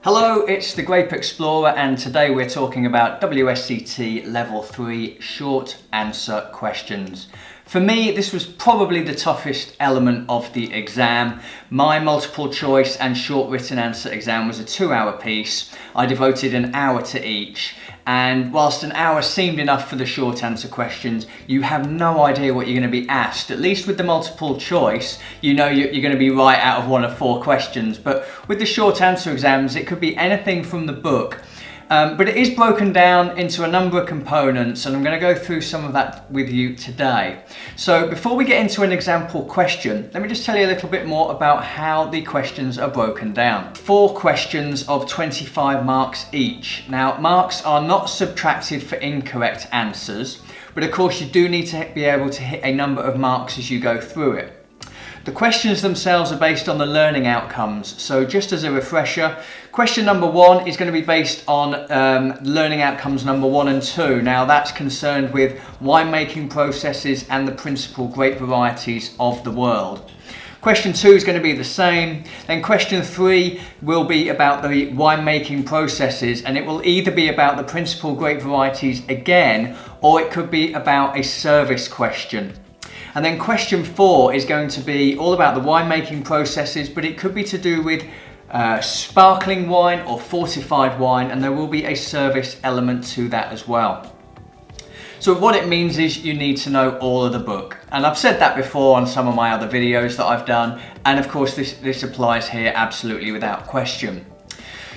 Hello, it's the Grape Explorer, and today we're talking about WSET Level 3 short answer questions. For me, this was probably the toughest element of the exam. My multiple choice and short written answer exam was a 2-hour piece. I devoted an hour to each. And whilst an hour seemed enough for the short answer questions, you have no idea what you're going to be asked. At least with the multiple choice, you know you're going to be right out of one of 4 questions. But with the short answer exams, it could be anything from the book. But it is broken down into a number of components, and I'm going to go through some of that with you today. So before we get into an example question, let me just tell you a little bit more about how the questions are broken down. 4 questions of 25 marks each. Now, marks are not subtracted for incorrect answers, but of course you do need to be able to hit a number of marks as you go through it. The questions themselves are based on the learning outcomes. So just as a refresher, question number 1 is going to be based on learning outcomes number 1 and 2. Now that's concerned with winemaking processes and the principal grape varieties of the world. Question 2 is going to be the same. Then question 3 will be about the winemaking processes, and it will either be about the principal grape varieties again, or it could be about a service question. And then question 4 is going to be all about the winemaking processes, but it could be to do with sparkling wine or fortified wine, and there will be a service element to that as well. So what it means is you need to know all of the book. And I've said that before on some of my other videos that I've done, and of course this applies here absolutely without question.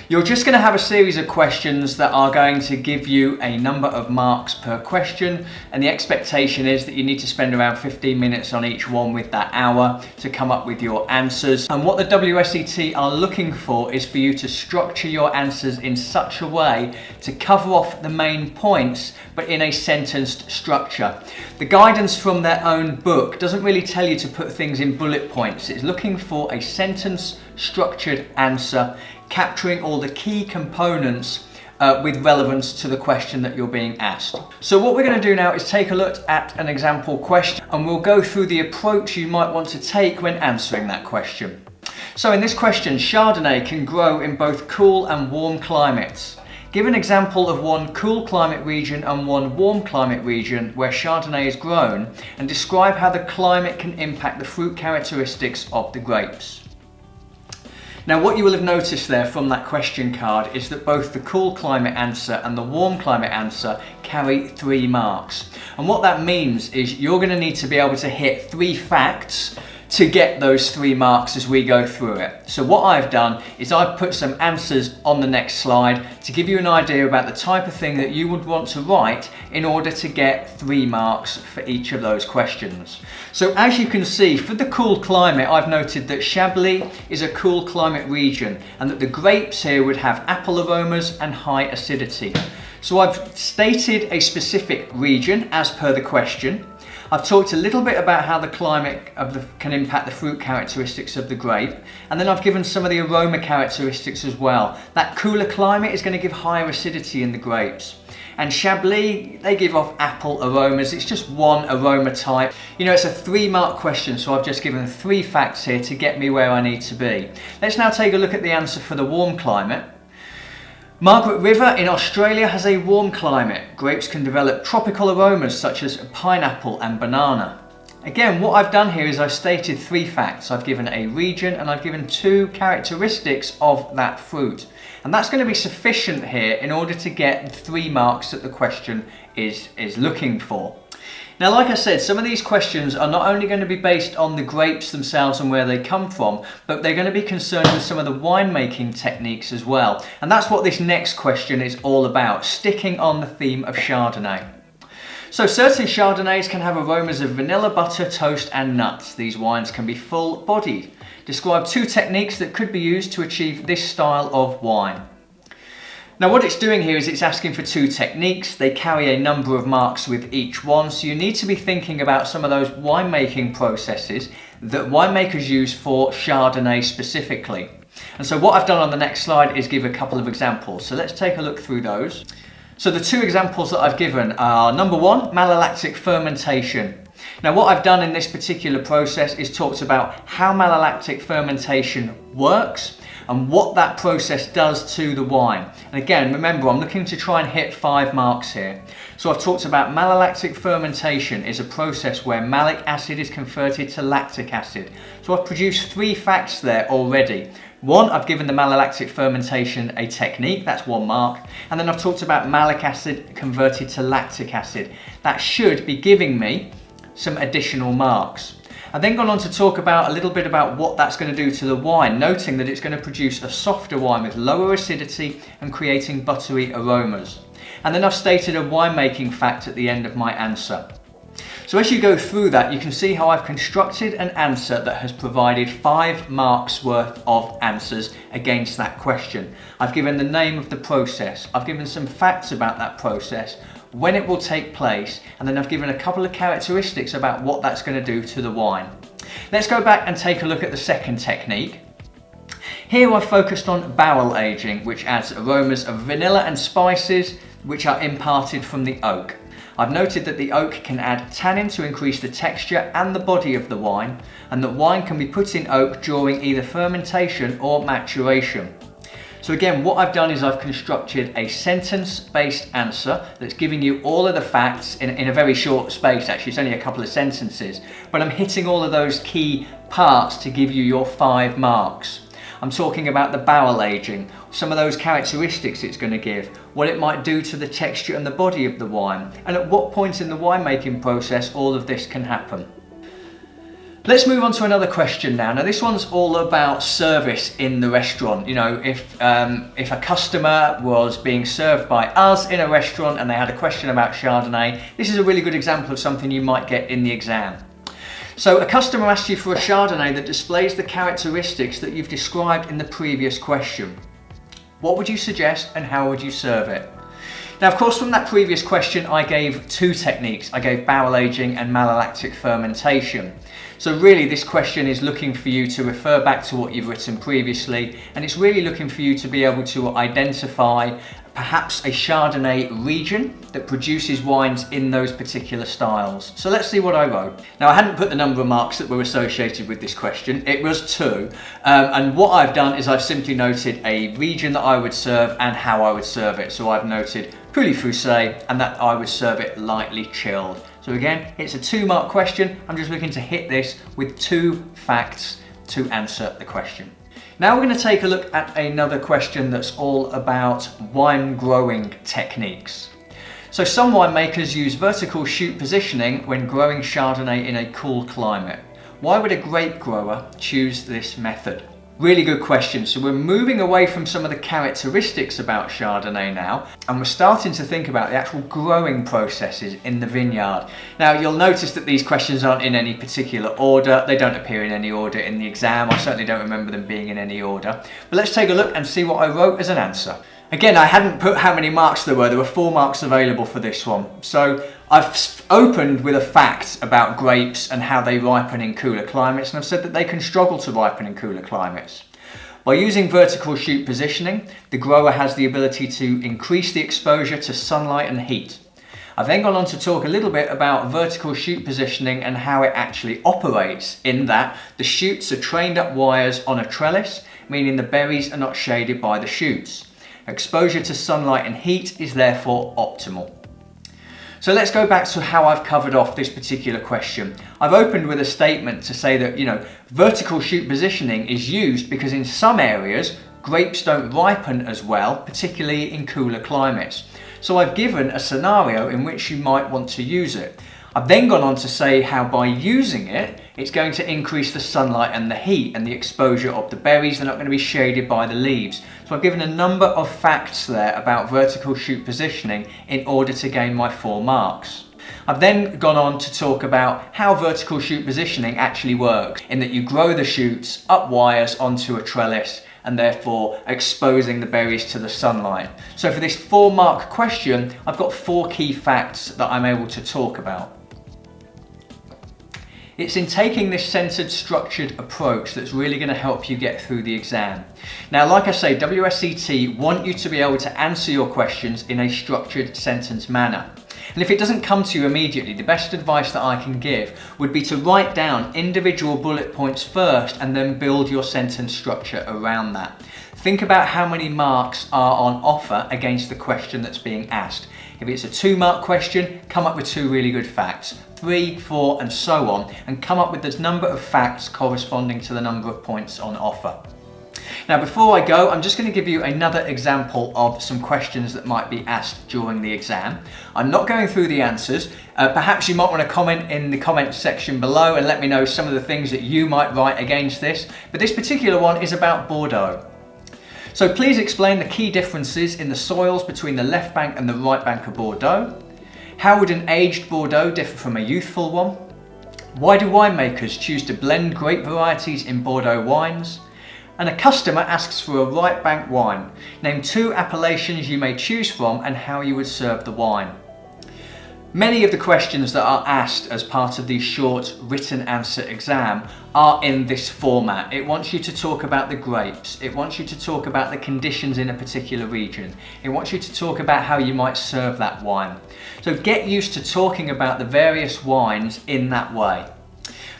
You're just going to have a series of questions that are going to give you a number of marks per question, and the expectation is that you need to spend around 15 minutes on each one with that hour to come up with your answers. And what the WSET are looking for is for you to structure your answers in such a way to cover off the main points, but in a sentenced structure. The guidance from their own book doesn't really tell you to put things in bullet points. It's looking for a sentence structured answer, capturing all the key components with relevance to the question that you're being asked. So what we're going to do now is take a look at an example question, and we'll go through the approach you might want to take when answering that question. So in this question, Chardonnay can grow in both cool and warm climates. Give an example of one cool climate region and one warm climate region where Chardonnay is grown, and describe how the climate can impact the fruit characteristics of the grapes. Now, what you will have noticed there from that question card is that both the cool climate answer and the warm climate answer carry 3 marks. And what that means is you're going to need to be able to hit 3 facts to get those 3 marks as we go through it. So what I've done is I've put some answers on the next slide to give you an idea about the type of thing that you would want to write in order to get 3 marks for each of those questions. So as you can see, for the cool climate, I've noted that Chablis is a cool climate region, and that the grapes here would have apple aromas and high acidity. So I've stated a specific region as per the question. I've talked a little bit about how the climate can impact the fruit characteristics of the grape, and then I've given some of the aroma characteristics as well. That cooler climate is going to give higher acidity in the grapes. And Chablis, they give off apple aromas. It's just one aroma type. You know, it's a 3-mark question, so I've just given 3 facts here to get me where I need to be. Let's now take a look at the answer for the warm climate. Margaret River in Australia has a warm climate. Grapes can develop tropical aromas such as pineapple and banana. Again, what I've done here is I've stated 3 facts. I've given a region and I've given 2 characteristics of that fruit. And that's going to be sufficient here in order to get the 3 marks that the question is looking for. Now, like I said, some of these questions are not only going to be based on the grapes themselves and where they come from, but they're going to be concerned with some of the winemaking techniques as well. And that's what this next question is all about, sticking on the theme of Chardonnay. So certain Chardonnays can have aromas of vanilla, butter, toast and nuts. These wines can be full-bodied. Describe 2 techniques that could be used to achieve this style of wine. Now what it's doing here is it's asking for 2 techniques. They carry a number of marks with each one, so you need to be thinking about some of those winemaking processes that winemakers use for Chardonnay specifically. And so what I've done on the next slide is give a couple of examples. So let's take a look through those. So the 2 examples that I've given are number 1, malolactic fermentation. Now what I've done in this particular process is talked about how malolactic fermentation works and what that process does to the wine. And again, remember, I'm looking to try and hit 5 marks here. So I've talked about malolactic fermentation is a process where malic acid is converted to lactic acid. So I've produced 3 facts there already. 1, I've given the malolactic fermentation a technique, that's 1 mark. And then I've talked about malic acid converted to lactic acid. That should be giving me some additional marks. I've then gone on to talk about a little bit about what that's going to do to the wine, noting that it's going to produce a softer wine with lower acidity and creating buttery aromas. And then I've stated a winemaking fact at the end of my answer. So as you go through that, you can see how I've constructed an answer that has provided 5 marks worth of answers against that question. I've given the name of the process, I've given some facts about that process, when it will take place, and then I've given a couple of characteristics about what that's going to do to the wine. Let's go back and take a look at the second technique. Here I've focused on bowel aging, which adds aromas of vanilla and spices which are imparted from the oak. I've noted that the oak can add tannin to increase the texture and the body of the wine, and that wine can be put in oak during either fermentation or maturation. So again, what I've done is I've constructed a sentence-based answer that's giving you all of the facts in a very short space. Actually, it's only a couple of sentences, but I'm hitting all of those key parts to give you your 5 marks. I'm talking about the bowel aging, some of those characteristics it's going to give, what it might do to the texture and the body of the wine, and at what point in the winemaking process all of this can happen. Let's move on to another question now. Now this one's all about service in the restaurant. You know, if a customer was being served by us in a restaurant and they had a question about Chardonnay, this is a really good example of something you might get in the exam. So a customer asks you for a Chardonnay that displays the characteristics that you've described in the previous question. What would you suggest and how would you serve it? Now, of course, from that previous question, I gave 2 techniques. I gave bowel aging and malolactic fermentation. So really, this question is looking for you to refer back to what you've written previously, and it's really looking for you to be able to identify perhaps a Chardonnay region that produces wines in those particular styles. So let's see what I wrote. Now, I hadn't put the number of marks that were associated with this question. It was 2. And what I've done is I've simply noted a region that I would serve and how I would serve it. So I've noted pouilly foussé and that I would serve it lightly chilled. So again, it's a 2-mark question. I'm just looking to hit this with 2 facts to answer the question. Now we're going to take a look at another question that's all about wine growing techniques. So some winemakers use vertical shoot positioning when growing Chardonnay in a cool climate. Why would a grape grower choose this method? Really good question. So we're moving away from some of the characteristics about Chardonnay now, and we're starting to think about the actual growing processes in the vineyard. Now you'll notice that these questions aren't in any particular order. They don't appear in any order in the exam. I certainly don't remember them being in any order. But let's take a look and see what I wrote as an answer. Again, I hadn't put how many marks there were. There were 4 marks available for this one. So I've opened with a fact about grapes and how they ripen in cooler climates, and I've said that they can struggle to ripen in cooler climates. By using vertical shoot positioning, the grower has the ability to increase the exposure to sunlight and heat. I've then gone on to talk a little bit about vertical shoot positioning and how it actually operates, in that the shoots are trained up wires on a trellis, meaning the berries are not shaded by the shoots. Exposure to sunlight and heat is therefore optimal. So let's go back to how I've covered off this particular question. I've opened with a statement to say that, vertical shoot positioning is used because in some areas, grapes don't ripen as well, particularly in cooler climates. So I've given a scenario in which you might want to use it. I've then gone on to say how by using it, it's going to increase the sunlight and the heat and the exposure of the berries. They're not going to be shaded by the leaves. So I've given a number of facts there about vertical shoot positioning in order to gain my 4 marks. I've then gone on to talk about how vertical shoot positioning actually works, in that you grow the shoots up wires onto a trellis and therefore exposing the berries to the sunlight. So for this 4-mark question, I've got 4 key facts that I'm able to talk about. It's in taking this centered, structured approach that's really going to help you get through the exam. Now, like I say, WSET want you to be able to answer your questions in a structured sentence manner. And if it doesn't come to you immediately, the best advice that I can give would be to write down individual bullet points first and then build your sentence structure around that. Think about how many marks are on offer against the question that's being asked. If it's a 2-mark question, come up with 2 really good facts, 3, 4, and so on, and come up with the number of facts corresponding to the number of points on offer. Now, before I go, I'm just going to give you another example of some questions that might be asked during the exam. I'm not going through the answers. Perhaps you might want to comment in the comments section below and let me know some of the things that you might write against this. But this particular one is about Bordeaux. So please explain the key differences in the soils between the left bank and the right bank of Bordeaux. How would an aged Bordeaux differ from a youthful one? Why do winemakers choose to blend grape varieties in Bordeaux wines? And a customer asks for a right bank wine. Name 2 appellations you may choose from and how you would serve the wine. Many of the questions that are asked as part of the short written answer exam are in this format. It wants you to talk about the grapes. It wants you to talk about the conditions in a particular region. It wants you to talk about how you might serve that wine. So get used to talking about the various wines in that way.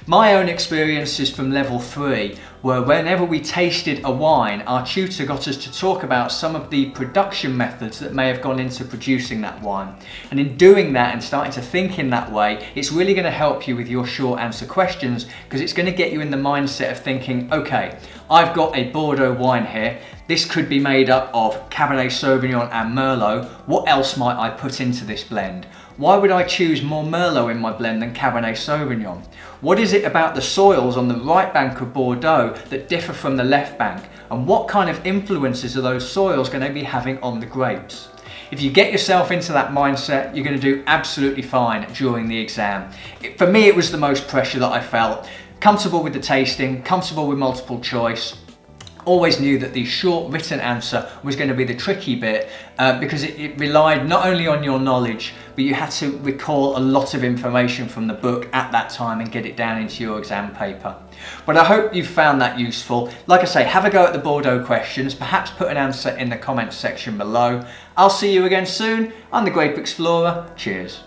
My own experiences from level 3 were whenever we tasted a wine, our tutor got us to talk about some of the production methods that may have gone into producing that wine. And in doing that and starting to think in that way, it's really going to help you with your short answer questions, because it's going to get you in the mindset of thinking, okay, I've got a Bordeaux wine here. This could be made up of Cabernet Sauvignon and Merlot. What else might I put into this blend? Why would I choose more Merlot in my blend than Cabernet Sauvignon? What is it about the soils on the right bank of Bordeaux that differ from the left bank? And what kind of influences are those soils going to be having on the grapes? If you get yourself into that mindset, you're going to do absolutely fine during the exam. For me, it was the most pressure that I felt. Comfortable with the tasting, comfortable with multiple choice. Always knew that the short written answer was going to be the tricky bit because it relied not only on your knowledge, but you had to recall a lot of information from the book at that time and get it down into your exam paper. But I hope you found that useful. Like I say, have a go at the Bordeaux questions, perhaps put an answer in the comments section below. I'll see you again soon. I'm the Grape Explorer. Cheers.